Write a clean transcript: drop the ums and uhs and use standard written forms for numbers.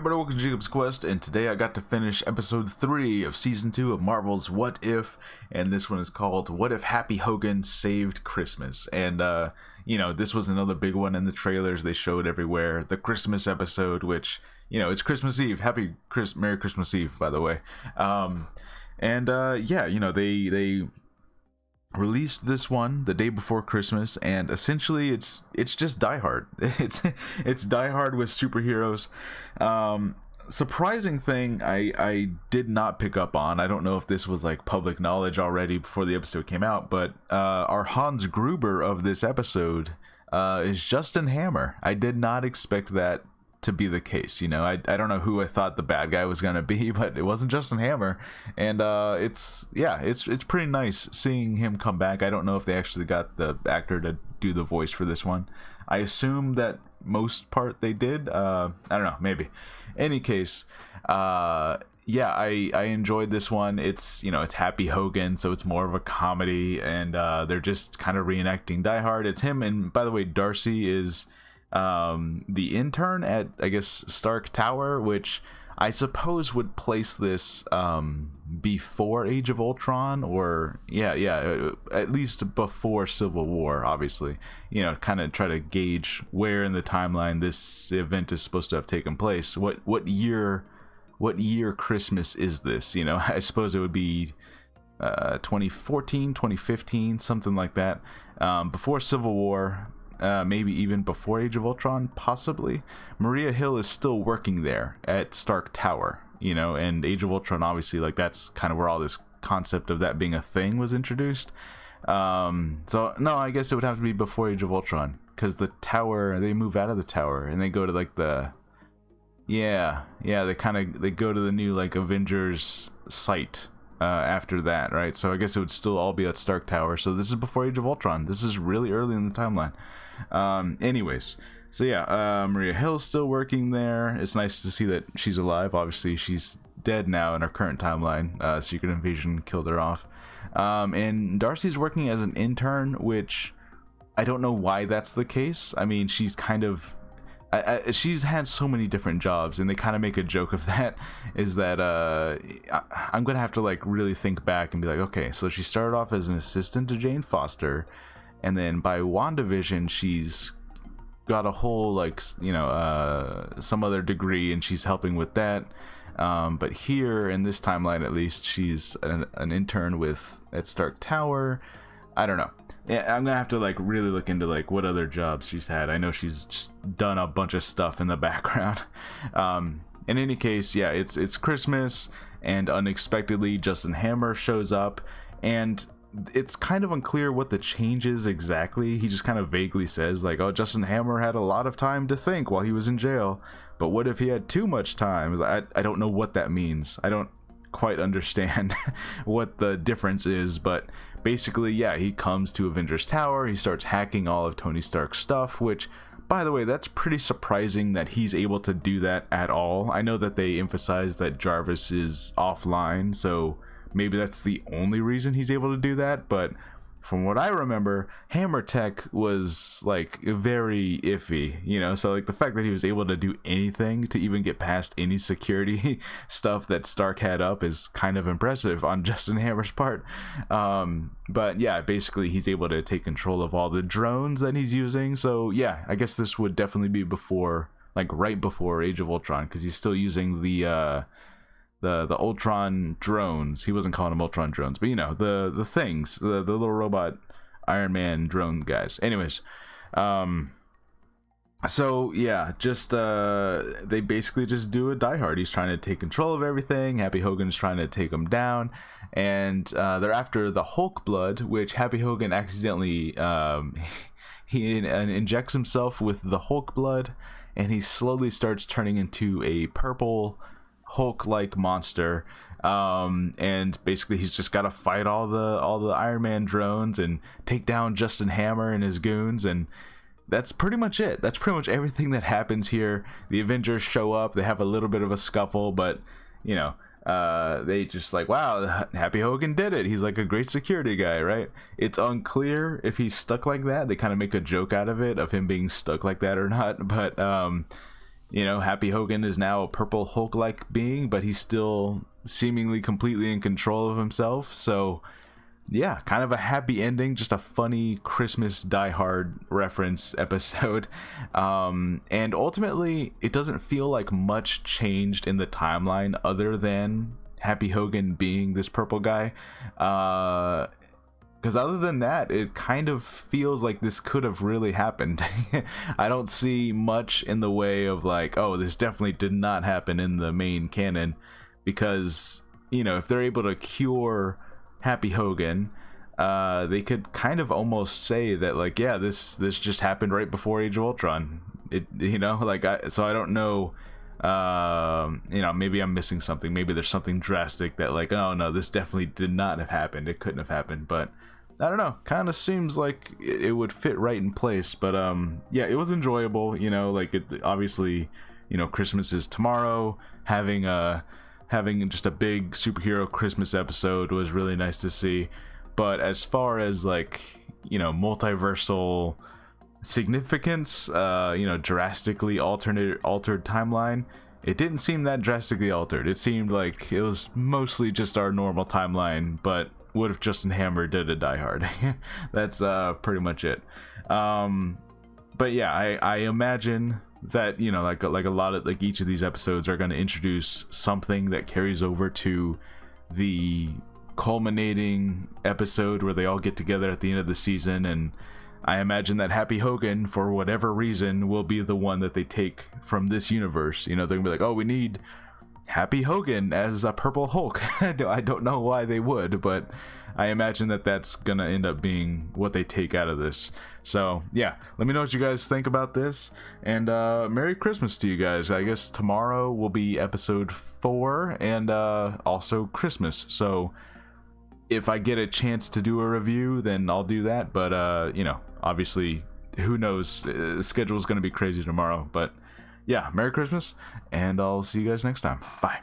everybody, welcome to Jacob's Quest, and today I got to finish episode 3 of season 2 of Marvel's What If, and this one is called What If Happy Hogan Saved Christmas. And this was another big one in the trailers they showed everywhere, the Christmas episode, which, it's Christmas Eve. Merry Christmas Eve, by the way. They released this one the day before Christmas, and essentially it's just Die Hard. It's Die Hard with superheroes. Surprising thing I did not pick up on, I don't know if this was like public knowledge already before the episode came out, but our Hans Gruber of this episode is Justin Hammer. I did not expect that to be the case. I don't know who I thought the bad guy was gonna be, but it wasn't Justin Hammer, and it's pretty nice seeing him come back. I don't know if they actually got the actor to do the voice for this one. I assume that most part they did. I don't know, maybe. Any case, I enjoyed this one. It's Happy Hogan, so it's more of a comedy, and they're just kind of reenacting Die Hard. It's him, and by the way, Darcy is the intern at, I guess, Stark Tower, which I suppose would place this before Age of Ultron, or at least before Civil War, obviously. Kind of try to gauge where in the timeline this event is supposed to have taken place. What year Christmas is this? I suppose it would be 2014, 2015, something like that. Before Civil War. Maybe even before Age of Ultron, possibly. Maria Hill is still working there at Stark Tower, and Age of Ultron, obviously, like, that's kind of where all this concept of that being a thing was introduced. So, no, I guess it would have to be before Age of Ultron, because the tower, they move out of the tower, and they go to, like, they go to the new, like, Avengers site after that, right? So I guess it would still all be at Stark Tower. So this is before Age of Ultron. This is really early in the timeline. Anyways, so Maria Hill's still working there. It's nice to see that she's alive. Obviously, she's dead now in our current timeline. Secret Invasion killed her off. And Darcy's working as an intern, which I don't know why that's the case. I mean, she's kind of... she's had so many different jobs, and they kind of make a joke of that, is that I'm gonna have to like really think back and be like, okay, so she started off as an assistant to Jane Foster, and then by WandaVision she's got a whole some other degree, and she's helping with that, but here in this timeline at least, she's an intern at Stark Tower. I don't know. Yeah, I'm gonna have to like really look into like what other jobs she's had. I know she's just done a bunch of stuff in the background. In any case, it's Christmas, and unexpectedly Justin Hammer shows up, and it's kind of unclear what the change is exactly. He just kind of vaguely says like, oh, Justin Hammer had a lot of time to think while he was in jail, but what if he had too much time? I don't know what that means. I don't quite understand what the difference is, but basically, he comes to Avengers Tower. He starts hacking all of Tony Stark's stuff, which, by the way, that's pretty surprising that he's able to do that at all. I know that they emphasize that Jarvis is offline, so maybe that's the only reason he's able to do that, but from what I remember, Hammer Tech was like very iffy, so like the fact that he was able to do anything to even get past any security stuff that Stark had up is kind of impressive on Justin Hammer's part. But basically he's able to take control of all the drones that he's using. So I guess this would definitely be right before Age of Ultron, because he's still using the Ultron drones. He wasn't calling them Ultron drones, but the things, the little robot Iron Man drone guys. Anyways, they basically just do a Die Hard. He's trying to take control of everything. Happy Hogan's trying to take him down, and they're after the Hulk blood, which Happy Hogan accidentally he injects himself with the Hulk blood, and he slowly starts turning into a purple Hulk-like monster, and basically he's just got to fight all the Iron Man drones and take down Justin Hammer and his goons, and that's pretty much it. That's pretty much everything that happens here. The Avengers show up. They have a little bit of a scuffle, but they just like, wow, Happy Hogan did it. He's like a great security guy, right? It's unclear if he's stuck like that. They kind of make a joke out of it, of him being stuck like that or not, but you know, Happy Hogan is now a purple Hulk-like being, but he's still seemingly completely in control of himself. So yeah, kind of a happy ending, just a funny Christmas Die Hard reference episode. And ultimately, it doesn't feel like much changed in the timeline other than Happy Hogan being this purple guy. Because other than that, it kind of feels like this could have really happened. I don't see much in the way of like, oh, this definitely did not happen in the main canon. Because, you know, if they're able to cure Happy Hogan, they could kind of almost say that, like, yeah, this just happened right before Age of Ultron. It, you know, like, so I don't know, you know, maybe I'm missing something. Maybe there's something drastic that, like, oh no, this definitely did not have happened. It couldn't have happened. But I don't know, kind of seems like it would fit right in place. But yeah, it was enjoyable, you know, like, it obviously, you know, Christmas is tomorrow. Having just a big superhero Christmas episode was really nice to see. But as far as, like, you know, multiversal significance, you know, drastically altered timeline, it didn't seem that drastically altered. It seemed like it was mostly just our normal timeline, but what if Justin Hammer did a Die Hard? That's pretty much it. But yeah, I imagine that, you know, like a lot of, like, each of these episodes are going to introduce something that carries over to the culminating episode where they all get together at the end of the season. And I imagine that Happy Hogan, for whatever reason, will be the one that they take from this universe. You know, they're gonna be like, oh, we need Happy Hogan as a purple Hulk. I don't know why they would, but I imagine that that's gonna end up being what they take out of this. So yeah, let me know what you guys think about this, and Merry Christmas to you guys. I guess tomorrow will be episode 4, and also Christmas. So if I get a chance to do a review, then I'll do that. But you know, obviously, who knows? The schedule is gonna be crazy tomorrow. But yeah, Merry Christmas, and I'll see you guys next time. Bye.